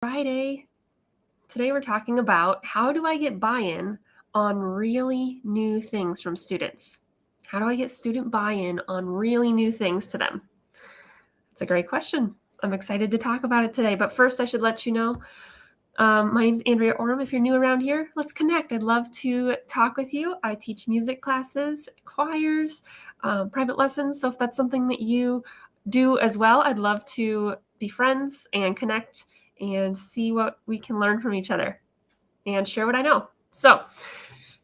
Friday. Today we're talking about how do I get buy-in on really new things from students? How do I get student buy-in on really new things to them? It's a great question. I'm excited to talk about it today. But first, I should let you know my name's Andrea Orem. If you're new around here, let's connect. I'd love to talk with you. I teach music classes, choirs, private lessons. So if that's something that you do as well, I'd love to be friends and connect and see what we can learn from each other and share what I know. So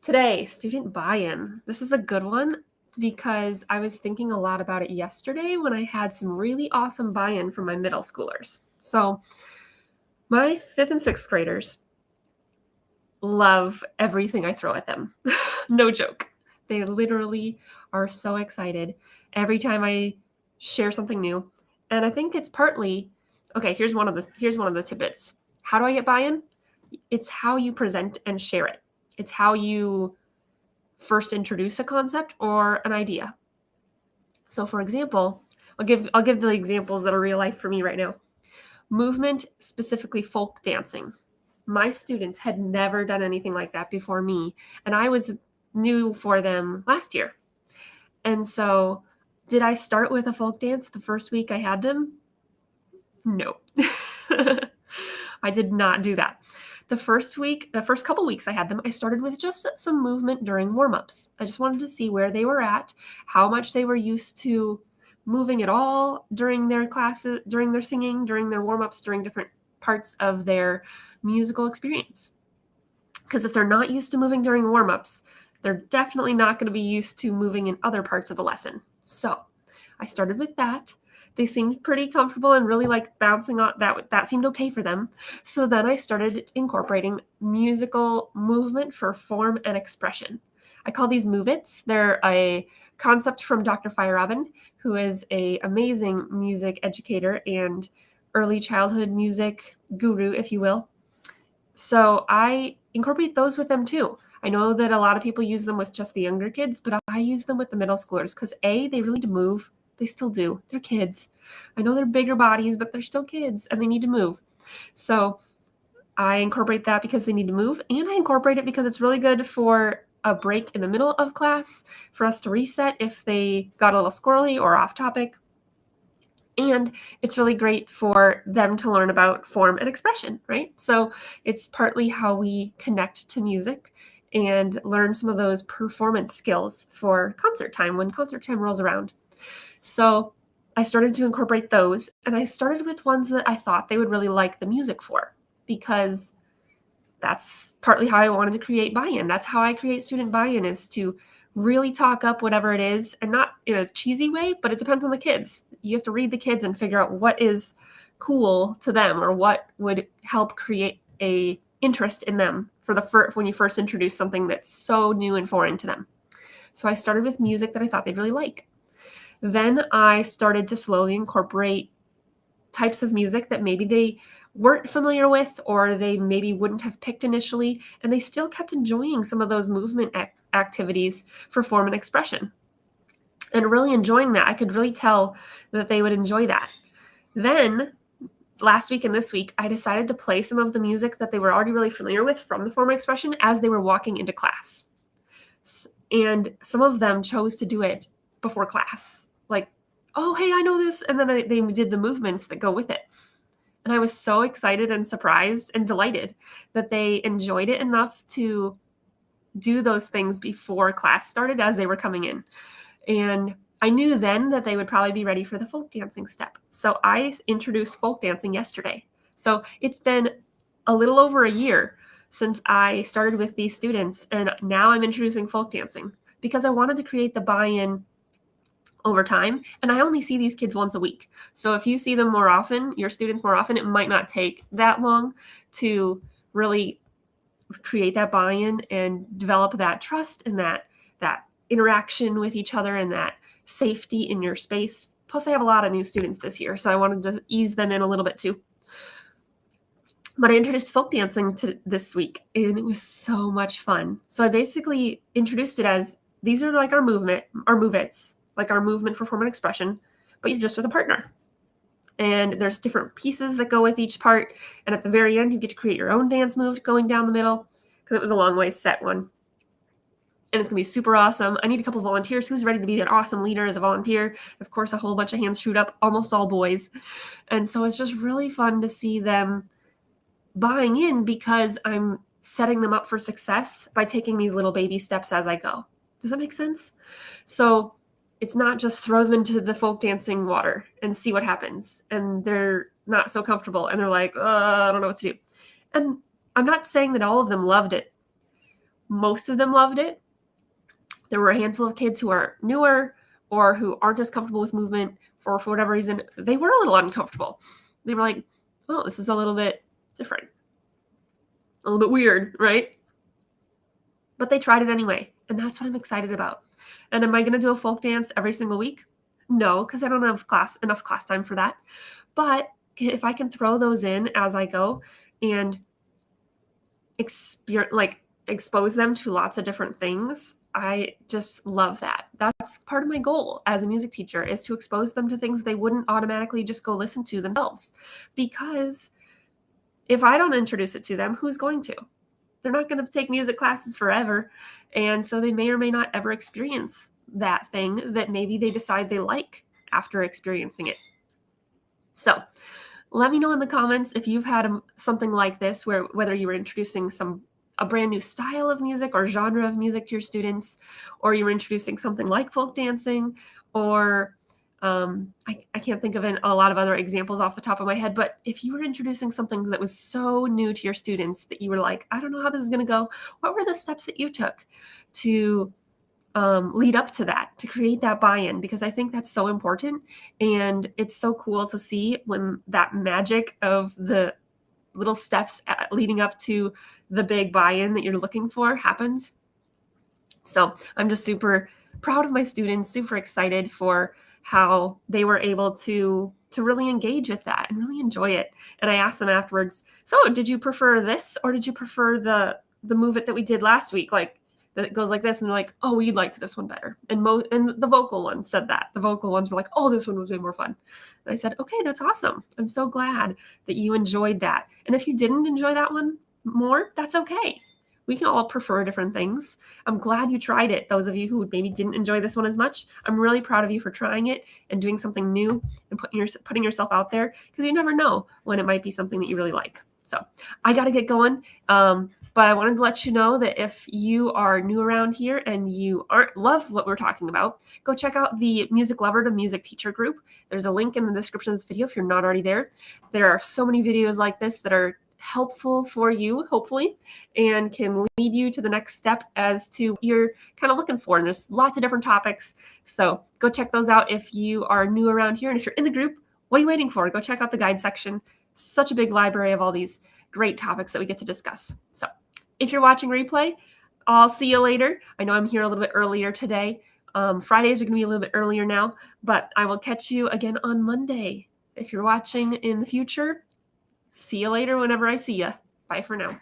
today, student buy-in. This is a good one because I was thinking a lot about it yesterday when I had some really awesome buy-in from my middle schoolers. So my 5th and 6th graders love everything I throw at them. No joke. They literally are so excited every time I share something new. And I think it's partly, okay, here's one of the tidbits. How do I get buy-in? It's how you present and share it. It's how you first introduce a concept or an idea. So for example, I'll give the examples that are real life for me right now. Movement, specifically folk dancing. My students had never done anything like that before me, and I was new for them last year. And so, did I start with a folk dance the first week I had them? No. I did not do that. The first couple weeks I had them, I started with just some movement during warm-ups. I just wanted to see where they were at, how much they were used to moving at all during their classes, during their singing, during their warm-ups, during different parts of their musical experience. Because if they're not used to moving during warm-ups, they're definitely not going to be used to moving in other parts of the lesson. So I started with that. They seemed pretty comfortable and really like bouncing on that seemed okay for them. So then I started incorporating musical movement for form and expression. I call these move-its. They're a concept from Dr. Feierabend, who is an amazing music educator and early childhood music guru, if you will. So I incorporate those with them too. I know that a lot of people use them with just the younger kids, but I use them with the middle schoolers because A, they really need to move. They still do. They're kids. I know they're bigger bodies, but they're still kids and they need to move. So I incorporate that because they need to move, and I incorporate it because it's really good for a break in the middle of class for us to reset if they got a little squirrely or off topic. And it's really great for them to learn about form and expression, right? So it's partly how we connect to music and learn some of those performance skills for concert time when concert time rolls around. So I started to incorporate those, and I started with ones that I thought they would really like the music for, because that's partly how I wanted to create buy-in. That's how I create student buy-in, is to really talk up whatever it is, and not in a cheesy way, but it depends on the kids. You have to read the kids and figure out what is cool to them or what would help create a interest in them for when you first introduce something that's so new and foreign to them. So I started with music that I thought they'd really like. Then I started to slowly incorporate types of music that maybe they weren't familiar with or they maybe wouldn't have picked initially, and they still kept enjoying some of those movement activities for form and expression and really enjoying that. I could really tell that they would enjoy that. Then last week and this week, I decided to play some of the music that they were already really familiar with from the form and expression as they were walking into class. And some of them chose to do it before class. Like, oh, hey, I know this. And then they did the movements that go with it. And I was so excited and surprised and delighted that they enjoyed it enough to do those things before class started as they were coming in. And I knew then that they would probably be ready for the folk dancing step. So I introduced folk dancing yesterday. So it's been a little over a year since I started with these students, and now I'm introducing folk dancing because I wanted to create the buy-in over time. And I only see these kids once a week. So if you see them more often, your students more often, it might not take that long to really create that buy-in and develop that trust and that interaction with each other and that safety in your space. Plus, I have a lot of new students this year, so I wanted to ease them in a little bit too. But I introduced folk dancing to this week, and it was so much fun. So I basically introduced it as, these are like our move-its, like our movement for form and expression, but you're just with a partner. And there's different pieces that go with each part. And at the very end, you get to create your own dance move going down the middle, because it was a long way set one. And it's going to be super awesome. I need a couple volunteers. Who's ready to be an awesome leader as a volunteer? Of course, a whole bunch of hands shoot up, almost all boys. And so it's just really fun to see them buying in, because I'm setting them up for success by taking these little baby steps as I go. Does that make sense? So it's not just throw them into the folk dancing water and see what happens. And they're not so comfortable and they're like, I don't know what to do. And I'm not saying that all of them loved it. Most of them loved it. There were a handful of kids who are newer or who aren't as comfortable with movement for whatever reason. They were a little uncomfortable. They were like, oh, this is a little bit different, a little bit weird, right? But they tried it anyway. And that's what I'm excited about. And am I going to do a folk dance every single week? No, because I don't have enough class time for that. But if I can throw those in as I go and expose them to lots of different things, I just love that. That's part of my goal as a music teacher, is to expose them to things they wouldn't automatically just go listen to themselves. Because if I don't introduce it to them, who's going to? They're not going to take music classes forever. And so they may or may not ever experience that thing that maybe they decide they like after experiencing it. So let me know in the comments if you've had something like this, where whether you were introducing a brand new style of music or genre of music to your students, or you were introducing something like folk dancing, or I can't think of a lot of other examples off the top of my head, but if you were introducing something that was so new to your students that you were like, I don't know how this is going to go, what were the steps that you took to lead up to that, to create that buy-in? Because I think that's so important, and it's so cool to see when that magic of the little steps leading up to the big buy-in that you're looking for happens. So I'm just super proud of my students, super excited for how they were able to really engage with that and really enjoy it. And I asked them afterwards, so did you prefer this, or did you prefer the move it that we did last week? Like, that goes like this, and they're like, oh, we liked this one better. And the vocal ones said that. The vocal ones were like, oh, this one was way more fun. And I said, okay, that's awesome. I'm so glad that you enjoyed that. And if you didn't enjoy that one more, that's okay. We can all prefer different things. I'm glad you tried it. Those of you who maybe didn't enjoy this one as much, I'm really proud of you for trying it and doing something new and putting yourself out there, because you never know when it might be something that you really like. So I got to get going. But I wanted to let you know that if you are new around here and you love what we're talking about, go check out the Music Lover to Music Teacher group. There's a link in the description of this video if you're not already there. There are so many videos like this that are helpful for you, hopefully, and can lead you to the next step as to what you're kind of looking for. And there's lots of different topics. So go check those out if you are new around here. And if you're in the group, what are you waiting for? Go check out the guide section. Such a big library of all these great topics that we get to discuss. So if you're watching replay, I'll see you later. I know I'm here a little bit earlier today. Fridays are going to be a little bit earlier now, but I will catch you again on Monday. If you're watching in the future, see you later whenever I see you. Bye for now.